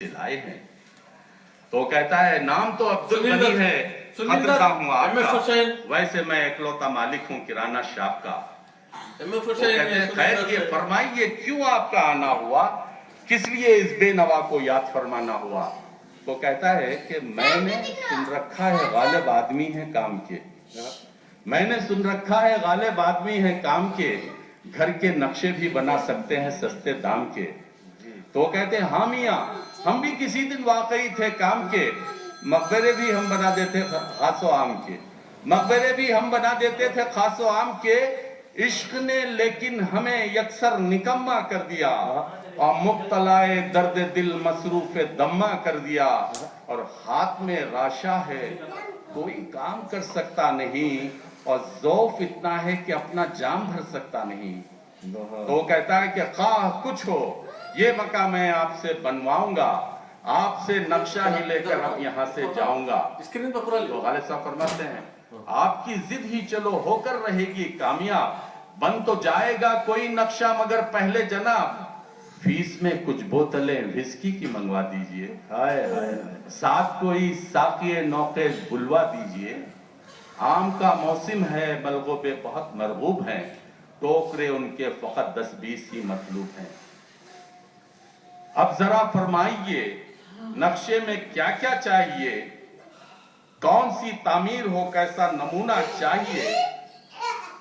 खिलाए हैं। तो कहता है नाम तो अब्दुल गनी है, खतरता हूँ आपका, वैसे मैं इकलौता मालिक हूँ किराना शॉप का। तो कहते हैं खैर ये फरमाइए क्यों आपका आना हुआ, किस लिए इस बेनवा को याद फरमाना हुआ। तो कहता है कि मैंने सुन रखा है गालिब आदमी है काम के, मैंने सुन रखा है गालिब आदमी है काम के, घर के नक्शे भी बना सकते हैं सस्ते दाम के। तो कहते हैं हाँ मियाँ, हम भी किसी दिन वाकई थे काम के, मकबरे भी हम बना देते खासो आम के, मकबरे भी हम बना देते थे खासो आम के। इश्क ने लेकिन हमें यकसर निकम्मा कर दिया, और मुब्तलाए दर्द दिल मसरूफ दम्मा कर दिया। और हाथ में राशा है कोई काम कर सकता नहीं, और ज़ौफ इतना है कि अपना जाम भर सकता नहीं। तो कहता है कि खाह कुछ हो ये मकान मैं आपसे बनवाऊंगा, आपसे नक्शा ही लेकर अब यहाँ से जाऊंगा। स्क्रीन पर पूरा तो गालिब साहब फरमाते हैं आपकी जिद ही चलो होकर रहेगी कामयाब, बन तो जाएगा कोई नक्शा मगर पहले जनाब फीस में कुछ बोतलें विस्की की मंगवा दीजिए, हाय हाय साथ कोई साकिए नौके बुलवा दीजिए। आम का मौसम है मलगोबे बहुत मरगूब हैं, टोकरे उनके फकत 10-20 ही मतलूब हैं। अब जरा फरमाइए नक्शे में क्या क्या चाहिए, कौन सी तामीर हो कैसा नमूना चाहिए,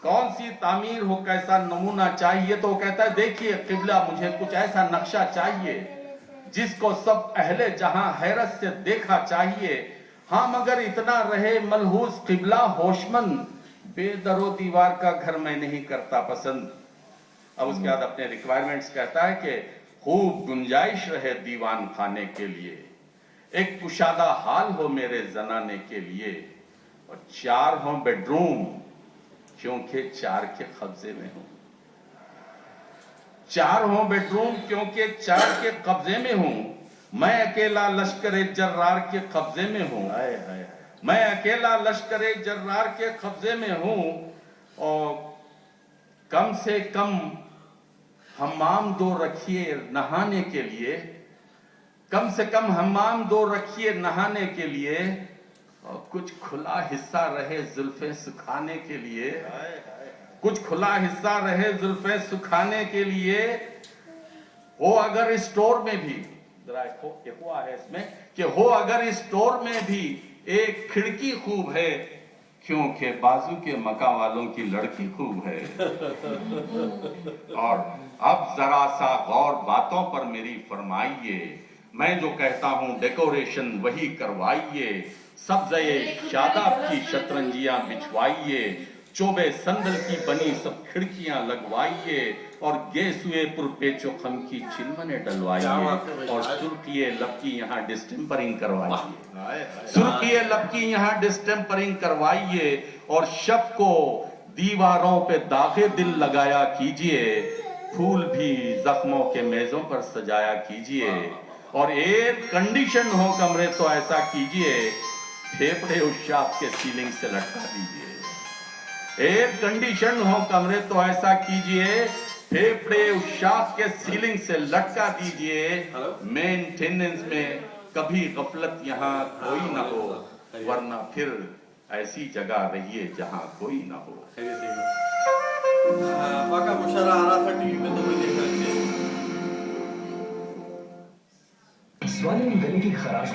कौन सी तामीर हो कैसा नमूना चाहिए। तो कहता है देखिए किबला मुझे कुछ ऐसा नक्शा चाहिए जिसको सब अहले जहां हैरत से देखा चाहिए। हाँ मगर इतना रहे मलहूस किबला होशमंद, बेदरो दीवार का घर मैं नहीं करता पसंद। अब उसके बाद अपने रिक्वायरमेंट्स कहता है कि खूब गुंजाइश रहे दीवान खाने के लिए, एक कुशादा हाल हो मेरे जनाने के लिए, और 4 हो बेडरूम क्योंकि 4 के कब्जे में हूं, 4 हो बेडरूम क्योंकि 4 के कब्जे में हूं। मैं अकेला लश्करे जर्रार के कब्जे में हूं, मैं अकेला लश्करे जर्रार के कब्जे में हूं। और कम से कम हम्माम 2 रखिए नहाने के लिए, कम से कम हम्माम 2 रखिए नहाने के लिए, और कुछ खुला हिस्सा रहे जुल्फे सुखाने के लिए, कुछ खुला हिस्सा रहे जुल्फे सुखाने के लिए। हो अगर स्टोर में भी, जरा एक हुआ है इसमें कि हो अगर स्टोर में भी एक खिड़की खूब है, क्योंकि बाजू के मका वालों की लड़की खूब है। और अब जरा सा गौर बातों पर मेरी फरमाइए, मैं जो कहता हूं डेकोरेशन वही करवाइए, सब्ज़े शादाब की शतरंजियां बिछवाइए, चोबे संदल की बनी सब खिड़कियां लगवाइए, और गेसुए पुरपेचो खम की चिलमने डलवाइए, और सुर्खिए लब की यहाँ डिस्टेम्परिंग करवाइए, सुर्खिए लब की यहाँ डिस्टेम्परिंग करवाइए। और शब को दीवारों पे दागे दिल लगाया कीजिए, फूल भी जख्मों के मेजों पर सजाया कीजिए। और एयर कंडीशन हो कमरे तो ऐसा कीजिए, फेफड़े उस शाख के सीलिंग से लटका दीजिए। एयर कंडीशन हो कमरे तो ऐसा कीजिए, फेफड़े उस शाख के सीलिंग से लटका दीजिए। मेंटेनेंस में कभी गफलत यहाँ कोई ना हो, वरना फिर ऐसी जगह रहिए जहाँ कोई ना हो। पाका मुशारा आ रहा था टीवी में तो वही देखा। स्वालिन गले की खराश